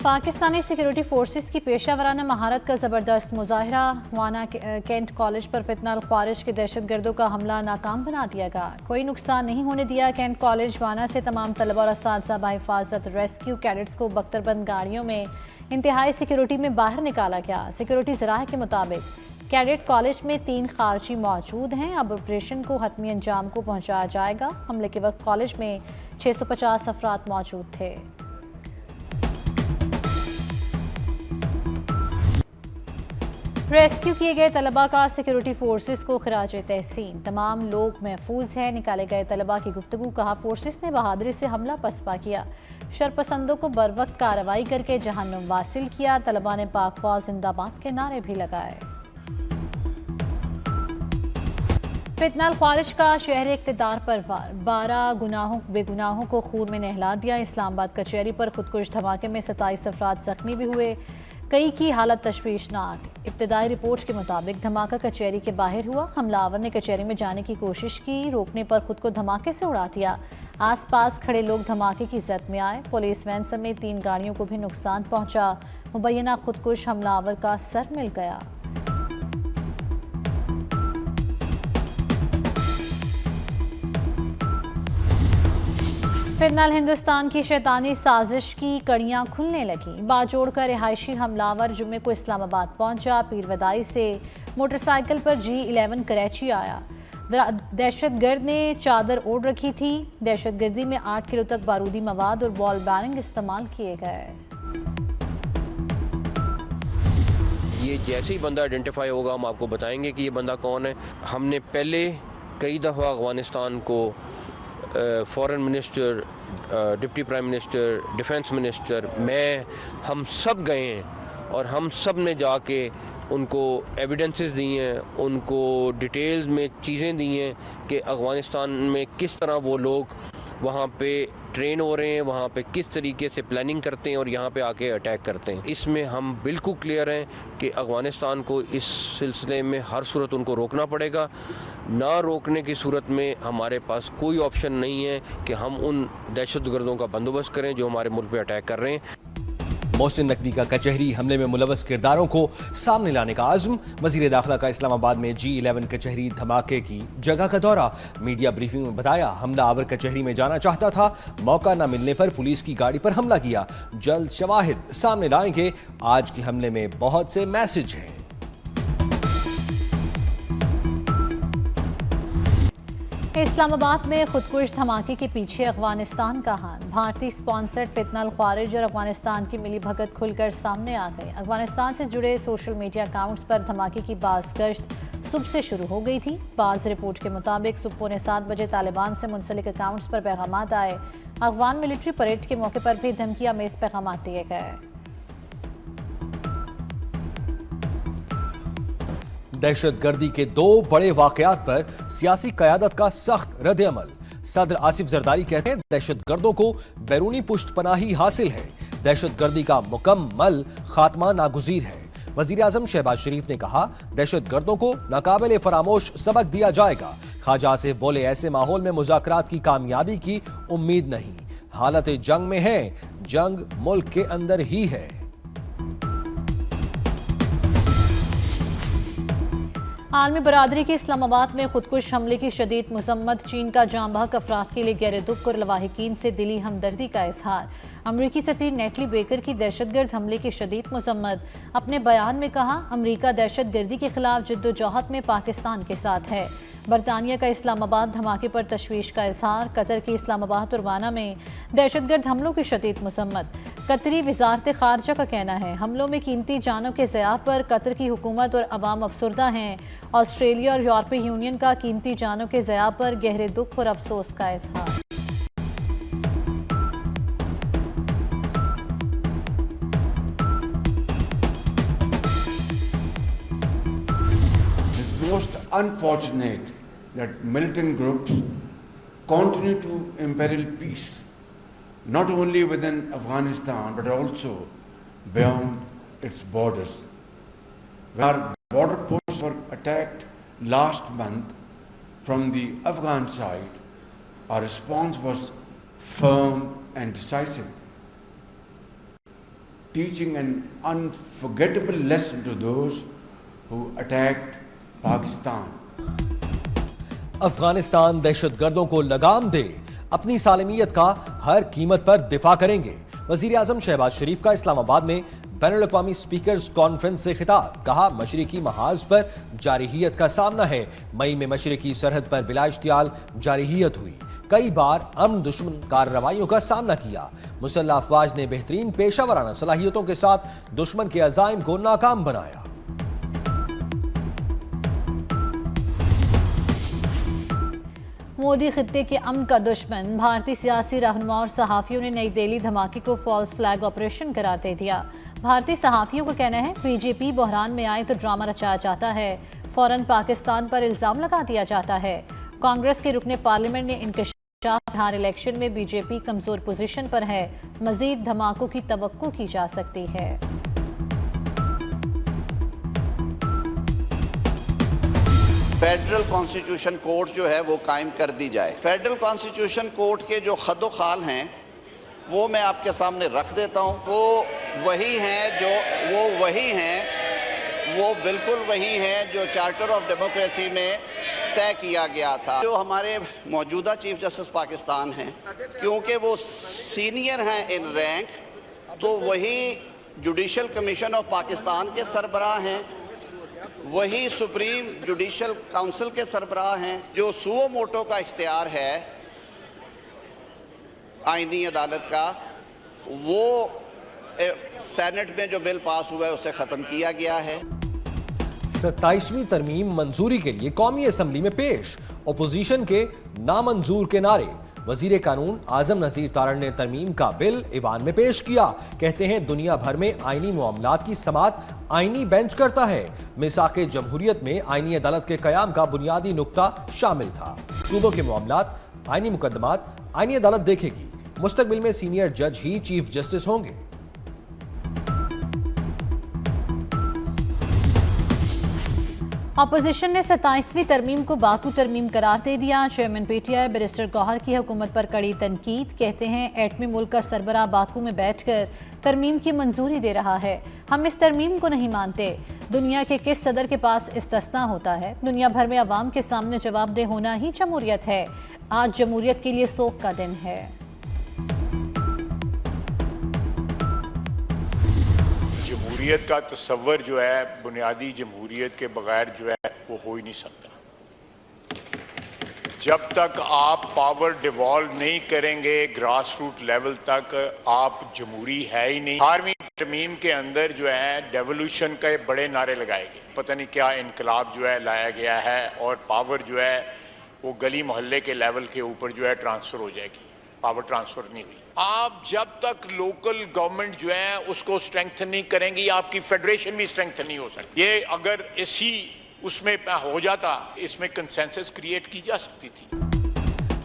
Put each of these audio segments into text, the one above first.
Pakistani security forces की पेशा वराना महारत का ज़बरदस्त मुजाहरा। वाना कैंट कॉलेज पर फितना अल ख्वारिज के दहशत गर्दों का हमला नाकाम बना दिया गया। कोई नुकसान नहीं होने दिया। कैंट कॉलेज वाना से तमाम तलबा और असातिज़ा बाहिफाजत रेस्क्यू कैडेट्स को बख्तरबंद गाड़ियों में इंतहाई सिक्योरिटी में बाहर निकाला गया। सिक्योरिटी ज़राए के मुताबिक कैडेट कॉलेज में 3 खारजी मौजूद हैं। अब ऑपरेशन को हतमी अंजाम को पहुँचाया जाएगा। हमले के वक्त कॉलेज में 650 अफराद मौजूद थे। रेस्क्यू किए गए तलबा का सिक्योरिटी फोर्सेस को खिराज तहसीन। तमाम लोग महफूज हैं। निकाले गए तलबा की गुफ्तगू कहा, फोर्सेस ने बहादुरी से हमला पसपा किया। शरपसंदों को बरवक्त कार्रवाई करके जहन्नुम वासिल किया। तलबा ने पाक फौज जिंदाबाद के नारे भी लगाए। फितना अल ख्वारिज का शहर इक़्तिदार पर वार। 12 बेगुनाहों को खून में नहला दिया। इस्लामाबाद कचहरी पर खुदकुश धमाके में 27 अफराद जख्मी भी हुए। कई की हालत तशवीशनाक। इब्तदाई रिपोर्ट के मुताबिक धमाका कचहरी के बाहर हुआ। हमलावर ने कचहरी में जाने की कोशिश की, रोकने पर खुद को धमाके से उड़ा दिया। आसपास खड़े लोग धमाके की जद में आए। पुलिस वैन समेत 3 गाड़ियों को भी नुकसान पहुंचा। मुबैना खुदकुश हमलावर का सर मिल गया। फिलहाल हिंदुस्तान की शैतानी साजिश की कड़ियां खुलने लगी। बाजोड़ का रिहायशी हमलावर जुम्मे को इस्लामाबाद पहुंचा। पीरवदाई से मोटरसाइकिल पर G11 कराची आया। दहशतगर्द ने चादर ओढ़ रखी थी। दहशतगर्दी में 8 किलो तक बारूदी मवाद और बॉल बैरिंग इस्तेमाल किए गए। ये जैसे ही बंदा आइडेंटिफाई होगा हम आपको बताएंगे कि ये बंदा कौन है। हमने पहले कई दफ़ा अफगानिस्तान को foreign minister, deputy prime minister, defence minister, हम सब गए हैं और हम सब ने जाके उनको एविडेंसेस दी हैं, उनको डिटेल्स में चीज़ें दी हैं कि अफ़गानिस्तान में किस तरह वो लोग वहाँ पे ट्रेन हो रहे हैं, वहाँ पे किस तरीके से प्लानिंग करते हैं और यहाँ पे आके अटैक करते हैं। इसमें हम बिल्कुल क्लियर हैं कि अफ़गानिस्तान को इस सिलसिले में हर सूरत उनको रोकना पड़ेगा। ना रोकने की सूरत में हमारे पास कोई ऑप्शन नहीं है कि हम उन दहशतगर्दों का बंदोबस्त करें जो हमारे मुल्क पे अटैक कर रहे हैं। मोहसिन नकवी का कचहरी हमले में मुलव्वस किरदारों को सामने लाने का आज़म। वज़ीर दाखिला का इस्लामाबाद में G11 कचहरी धमाके की जगह का दौरा। मीडिया ब्रीफिंग में बताया, हमला आवर कचहरी में जाना चाहता था, मौका न मिलने पर पुलिस की गाड़ी पर हमला किया। जल्द शवाहिद सामने लाएंगे। आज के हमले में बहुत से मैसेज हैं। इस्लामाबाद में खुदकुश धमाके के पीछे अफगानिस्तान का हाथ। भारतीय स्पॉन्सर्ड फितना अल ख्वारिज और अफगानिस्तान की मिली भगत खुलकर सामने आ गई। अफगानिस्तान से जुड़े सोशल मीडिया अकाउंट्स पर धमाके की बाज़ गश्त सुबह से शुरू हो गई थी। बाज़ रिपोर्ट के मुताबिक सुबह पौने 7 बजे तालिबान से मुंसलिक अकाउंट्स पर पैगामात आए। अफगान मिलिट्री परेड के मौके पर भी धमकियां में पैगामात दिए गए। दहशतगर्दी के 2 बड़े वाकयात पर सियासी क़यादत का सख्त रद्द अमल। सदर आसिफ जरदारी कहते हैं, दहशतगर्दों को बैरूनी पुष्टपनाही हासिल है। दहशतगर्दी का मुकम्मल खात्मा नागुज़ीर है। वज़ीर आज़म शहबाज शरीफ ने कहा, दहशतगर्दों को नाकाबिले फरामोश सबक दिया जाएगा। ख्वाजा आसिफ बोले, ऐसे माहौल में मुज़ाकरात की कामयाबी की उम्मीद नहीं। हालत जंग में है, जंग मुल्क के अंदर ही है। आलमी बरादरी के इस्लामाबाद में खुदकुश हमले की शदीद मजम्मत। चीन का जाँ बहक अफराद के लिए गहरे दुख और लवाहिकीन से दिली हमदर्दी का इजहार। अमरीकी सफीर नेटली बेकर की दहशतगर्द हमले की शदीद मजम्मत। अपने बयान में कहा, अमरीका दहशतगर्दी के खिलाफ जद्दोजहद में पाकिस्तान के साथ है। बरतानिया का इस्लामाबाद धमाके पर तशवीश का इजहार। कतर की इस्लामाबाद और वाना में दहशतगर्द हमलों की शदीद मजम्मत। कतरी वजारत खारजा का कहना है, हमलों में कीमती जानों के ज़याह पर कतर की हुकूमत और अवाम अफसरदा हैं। ऑस्ट्रेलिया और यूरोपीय यूनियन का कीमती जानों के ज़याह पर गहरे दुख और अफसोस का इजहार। Most unfortunate that militant groups continue to imperil peace, not only within Afghanistan but also beyond its borders. Our border posts were attacked last month from the Afghan side. Our response was firm and decisive. teaching an unforgettable lesson to those who attacked Pakistan. Afghanistan दहशतगर्दों को लगाम दे, अपनी सालमियत का हर कीमत पर दिफा करेंगे। वजीर आजम शहबाज शरीफ का इस्लामाबाद में बैनुल अक़वामी स्पीकर्स कॉन्फ्रेंस से खिताब, कहा मशरिकी महाज पर जारहियत का सामना है। मई में मशरिकी सरहद पर बिला इश्तियाल जारहियत हुई, कई बार अमन दुश्मन कार्रवाइयों का सामना किया। मुसल्लह अफवाज ने बेहतरीन पेशा वराना सलाहियतों के साथ दुश्मन के अज़ाइम को नाकाम बनाया। मोदी खित्ते के अमन का दुश्मन, भारतीय सियासी रहनुमा और सहाफियों ने नई दिल्ली धमाके को फॉल्स फ्लैग ऑपरेशन करार दे दिया। भारतीय सहाफियों का कहना है बीजेपी बहरान में आए तो ड्रामा रचाया जाता है, फौरन पाकिस्तान पर इल्जाम लगा दिया जाता है। कांग्रेस के रुकने पार्लियामेंट ने इंकशाफ, बिहार इलेक्शन में बीजेपी कमजोर पोजीशन पर है, मजीद धमाकों की तवक्को की जा सकती है। फेडरल कॉन्स्टिट्यूशन कोर्ट जो है वो कायम कर दी जाए। फेडरल कॉन्स्टिट्यूशन कोर्ट के जो खदो खाल हैं वो मैं आपके सामने रख देता हूँ। वो बिल्कुल वही हैं जो चार्टर ऑफ डेमोक्रेसी में तय किया गया था। जो हमारे मौजूदा चीफ जस्टिस पाकिस्तान हैं, क्योंकि वो सीनियर हैं इन रैंक, तो वही जुडिशल कमीशन ऑफ पाकिस्तान के सरबराह हैं, वही सुप्रीम जुडिशल काउंसिल के सरबराह हैं। जो सुओ मोटो का इख्तियार है आईनी अदालत का, वो सेनेट में जो बिल पास हुआ है उसे ख़त्म किया गया है। 27वीं तरमीम मंजूरी के लिए कौमी असम्बली में पेश, अपोजिशन के नामंजूर के नारे। वजीर कानून आजम नजीर तारण ने तरमीम का बिल ईवान में पेश किया। कहते हैं दुनिया भर में आईनी मामलात की समात आईनी बेंच करता है। मिसाक़े जमहूरियत में आईनी अदालत के कयाम का बुनियादी नुक्ता शामिल था। सूबों के मामलात, आईनी मुकदमात आईनी अदालत देखेगी। मुस्तकबिल में सीनियर जज ही चीफ जस्टिस होंगे। अपोजिशन ने 27वीं तरमीम को बाकू तरमीम करार दे दिया। चेयरमैन पीटीआई बैरिस्टर गौहर की हुकूमत पर कड़ी तनकीद। कहते हैं एटमी मुल्क का सरबराह बाकू में बैठकर तरमीम की मंजूरी दे रहा है, हम इस तरमीम को नहीं मानते। दुनिया के किस सदर के पास इस्तिस्ना होता है? दुनिया भर में अवाम के सामने जवाबदेह होना ही जमहूरियत है। आज जमहूरियत के लिए सोग का दिन है। जमहूरियत का तस्वर जो है बुनियादी जमहूरियत के बगैर जो है वो हो ही नहीं सकता। जब तक आप पावर डिवॉल्व नहीं करेंगे ग्रास रूट लेवल तक, आप जमहूरी है ही नहीं। 18वीं तरमीम के अंदर जो है डेवोल्यूशन के बड़े नारे लगाए गए, पता नहीं क्या इनकलाब जो है लाया गया है, और पावर जो है वो गली मोहल्ले के लेवल के ऊपर जो है ट्रांसफर हो जाएगी। पावर ट्रांसफर नहीं हुई। आप जब तक लोकल गवर्नमेंट जो है उसको स्ट्रेंथन नहीं करेंगी, आपकी फेडरेशन भी स्ट्रेंथन नहीं हो सकती। ये अगर इसी उसमें हो जाता, इसमें कंसेंसस क्रिएट की जा सकती थी।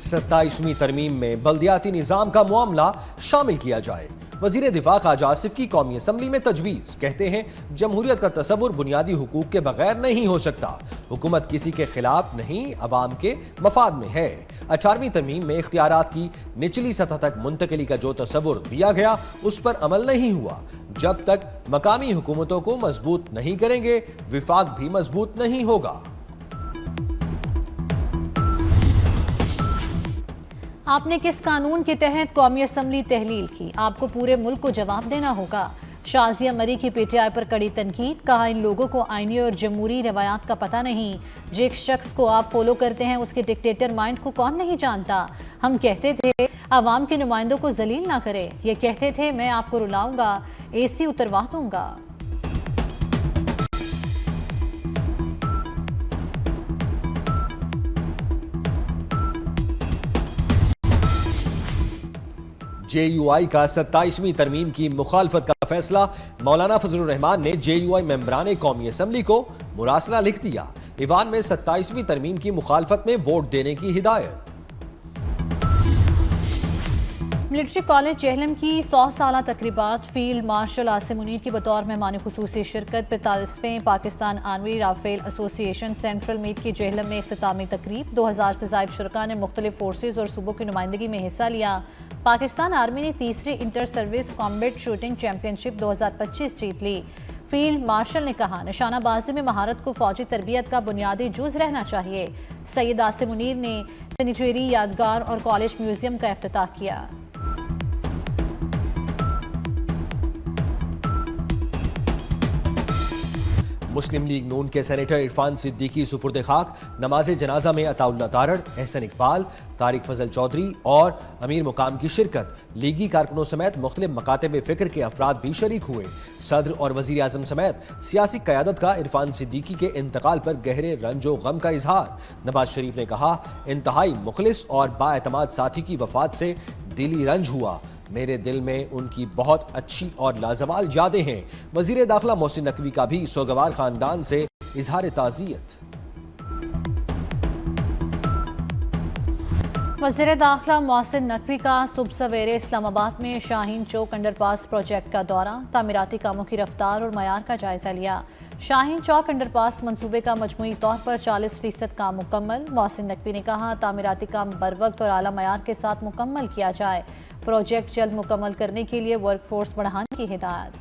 27वीं तरमीम में बल्दियाती निज़ाम का मामला शामिल किया जाए। वजीर दिफा ख़ाजा आसिफ की कौमी असम्बली में तजवीज़। कहते हैं जमहूरियत का तस्वुर बुनियादी हुकूक के बगैर नहीं हो सकता। हुकूमत किसी के खिलाफ नहीं, अवाम के मफाद में है। 18वीं तरमीम में इख्तियारात की निचली सतह तक मुंतकिली का जो तस्वुर दिया गया उस पर अमल नहीं हुआ। जब तक मकामी हुकूमतों को मजबूत नहीं करेंगे, विफाक भी मजबूत नहीं होगा। आपने किस कानून के तहत कौमी असम्बली तहलील की? आपको पूरे मुल्क को जवाब देना होगा। शाजिया मरी की पीटीआई पर कड़ी तनकीद। कहा इन लोगों को आईनी और जमहूरी रवायात का पता नहीं। जिस शख्स को आप फॉलो करते हैं उसके डिक्टेटर माइंड को कौन नहीं जानता। हम कहते थे आवाम के नुमाइंदों को जलील ना करे। ये कहते थे मैं आपको रुलाऊंगा, एसी उतरवा दूंगा। JUI का 27वीं तरमीम की मुखालफत का फैसला। मौलाना फजलुर रहमान ने JUI मेंबरान कौमी असम्बली को मुरासला लिख दिया। ईवान में 27वीं तरमीम की मुखालफत में वोट देने की हिदायत। मिलिट्री कॉलेज जेहलम की 100 साला तकरीबात। फील्ड मार्शल आसिम मुनीर की बतौर मेहमान खुसूसी शिरकत। 45वें Pakistan army rifle association central meet की जेहलम में इख्तितामी तकरीब। 2000 से ज़ायद शुरका ने मुख्तलिफ फोर्सेज और सूबों की नुमाइंदगी में हिस्सा लिया। पाकिस्तान आर्मी ने तीसरी inter service combat shooting championship 2025 जीत ली। फील्ड मार्शल ने कहा, निशानाबाजी में महारत को फौजी तरबियत का बुनियादी जुज रहना चाहिए। सैयद आसिम मुनीर ने सेनेटरी यादगार और कॉलेज म्यूजियम का इफ्तिताह किया। मुस्लिम लीग नून के सेनेटर इरफान सिद्दीकी सुपुर्द खाक। नमाज जनाजा में अताउल्ला तारड़, एहसन इकबाल, तारिक फजल चौधरी और अमीर मुकाम की शिरकत। लीगी कारकुनों समेत मुख्तलिफ मकातब फिक्र के अफराद भी शरीक हुए। सदर और वजीर आजम समेत सियासी क़यादत का इरफान सिद्दीकी के इंतकाल पर गहरे रंजो गम का इजहार। नवाज शरीफ ने कहा, इंतहाई मुखलिस और बाएतमाद साथी की वफात से दिली रंज हुआ। मेरे दिल में उनकी बहुत अच्छी और लाजवाल यादें हैं। वजीर दाखिला मोहसिन नकवी का भी सोगवार खानदान से इजहार ताज़ियत। वज़ीर दाखिला मोहसिन नकवी का सुबह सवेरे इस्लामाबाद में शाहीन चौक अंडरपास प्रोजेक्ट का दौरा, तामीराती कामों की रफ्तार और मयार का जायजा लिया। शाहीन चौक अंडरपास मंसूबे का मजमूई तौर पर 40% काम मुकम्मल। मोहसिन नकवी ने कहा, तामीराती काम बरवक्त और आला मयार के साथ मुकम्मल किया जाए। प्रोजेक्ट जल्द मुकम्मल करने के लिए वर्कफोर्स बढ़ाने की हिदायत।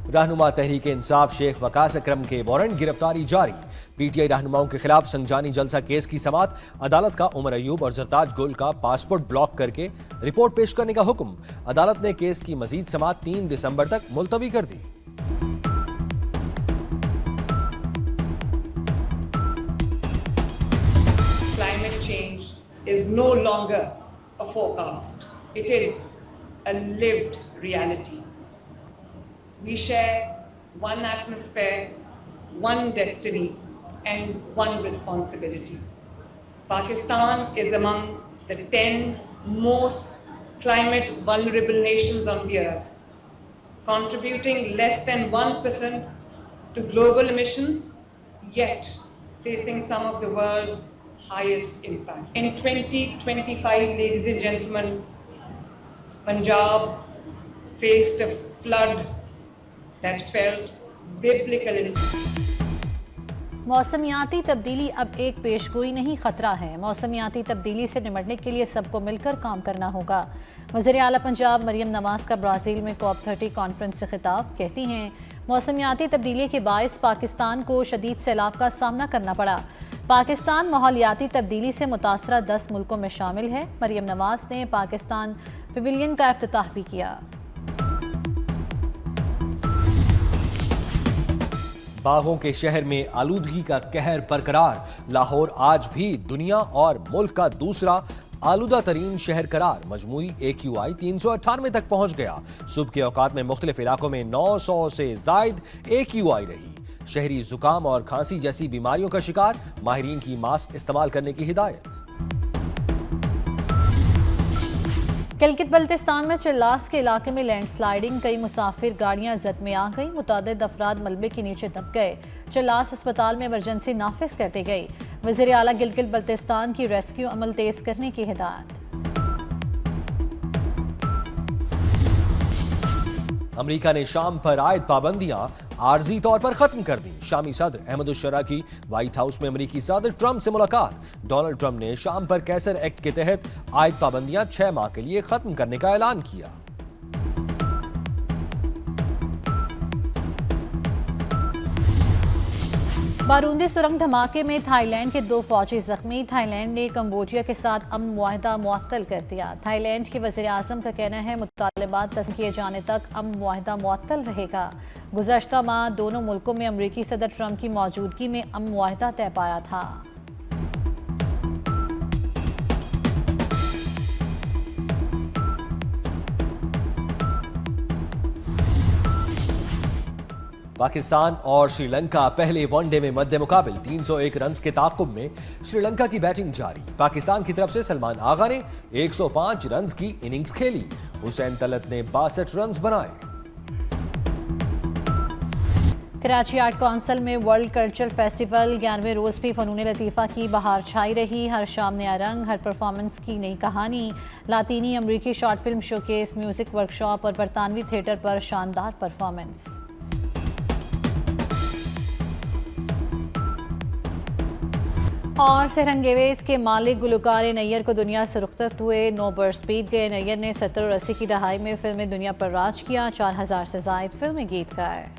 रहनुमा तहरीक इंसाफ शेख वकास अकरम के वारंट गिरफ्तारी जारी। पीटीआई रहनुमाओं के खिलाफ संजानी जलसा केस की समात। अदालत का उमर अयूब और जरताज गुल का पासपोर्ट ब्लॉक करके रिपोर्ट पेश करने का हुक्म। अदालत ने केस की मजीद समात 3 दिसंबर तक मुलतवी कर दी। Climate change is no longer a forecast. It is a lived reality. We share one atmosphere, one destiny, and one responsibility. Pakistan is among the 10 most climate vulnerable nations on the earth, contributing less than 1% to global emissions, yet facing some of the world's highest impact. In 2025, ladies and gentlemen, Punjab faced a flood that felt biblical in मौसमियाती तब्दीली अब एक पेशगोई नहीं, खतरा है। मौसमियाती तब्दीली से निपटने के लिए सबको मिलकर काम करना होगा। वज़ीर आला पंजाब मरियम नवाज का ब्राज़ील में COP30 कॉन्फ्रेंस से खिताब। कहती हैं, मौसमियाती तब्दीली के बायस पाकिस्तान को शदीद सैलाब का सामना करना पड़ा। पाकिस्तान माहौलियाती तब्दीली से मुतासरा 10 मुल्कों में शामिल है। मरियम नवाज ने पाकिस्तान पवेलियन का इफ्तिताह भी किया। बागों के शहर में आलूदगी का कहर बरकरार। लाहौर आज भी दुनिया और मुल्क का दूसरा आलूदा तरीन शहर करार। मजमूई AQI 398 तक पहुंच गया। सुबह के औकात में मुख्तलिफ इलाकों में 900 से जायद AQI रही। शहरी जुकाम और खांसी जैसी बीमारियों का शिकार। माहिरीन की मास्क इस्तेमाल करने की हिदायत। गिलगित बल्तिस्तान में चिल्लास के इलाके में लैंडस्लाइडिंग, कई मुसाफिर गाड़ियां जद में आ गई। मुतादिद अफराद मलबे के नीचे दब गए। चिल्लास अस्पताल में इमरजेंसी नाफिज कर दी गई। वज़ीर आला गिलगित बल्तिस्तान की रेस्क्यू अमल तेज करने की हिदायत। अमेरिका ने शाम पर आयद पाबंदियां आर्जी तौर पर खत्म कर दी। शामी सदर अहमदुश्शरा की व्हाइट हाउस में अमेरिकी सदर ट्रंप से मुलाकात। डोनाल्ड ट्रंप ने शाम पर कैसर एक्ट के तहत आयद पाबंदियां 6 माह के लिए खत्म करने का ऐलान किया। बारूदी सुरंग धमाके में थाईलैंड के 2 फौजी जख्मी। थाईलैंड ने कंबोडिया के साथ अमन मुआहदा मुअत्तल कर दिया। थाईलैंड के वज़ीर आज़म का कहना है, मुतालबात तस्लीम किए जाने तक अमन मुआहदा मुअत्तल रहेगा। गुज़श्ता माह दोनों मुल्कों में अमरीकी सदर ट्रंप की मौजूदगी में अमन मुआहदा तय पाया था। पाकिस्तान और श्रीलंका पहले वनडे में मध्य मुकाबिल 301 रन के ताक़ुब में श्रीलंका की बैटिंग जारी। पाकिस्तान की तरफ से सलमान आगा ने 105 रन की इनिंग्स खेली। हुसैन तलत ने 62 रन बनाए। कराची आर्ट काउंसिल में वर्ल्ड कल्चरल फेस्टिवल 11वें रोज भी फनून लतीफ़ा की बहार छाई रही। हर शाम नया रंग, हर परफॉर्मेंस की नई कहानी। लातीनी अमरीकी short film showcase, music workshop और बरतानवी थिएटर पर शानदार परफॉर्मेंस। और सेहरंगेवेज के मालिक गुलकार नैयर को दुनिया से रुखसत हुए। 9 बरस बीत गए। नैयर ने 70 और 80 की दहाई में फिल्मी दुनिया पर राज किया। 4000 से जायद फिल्मी गीत गाए।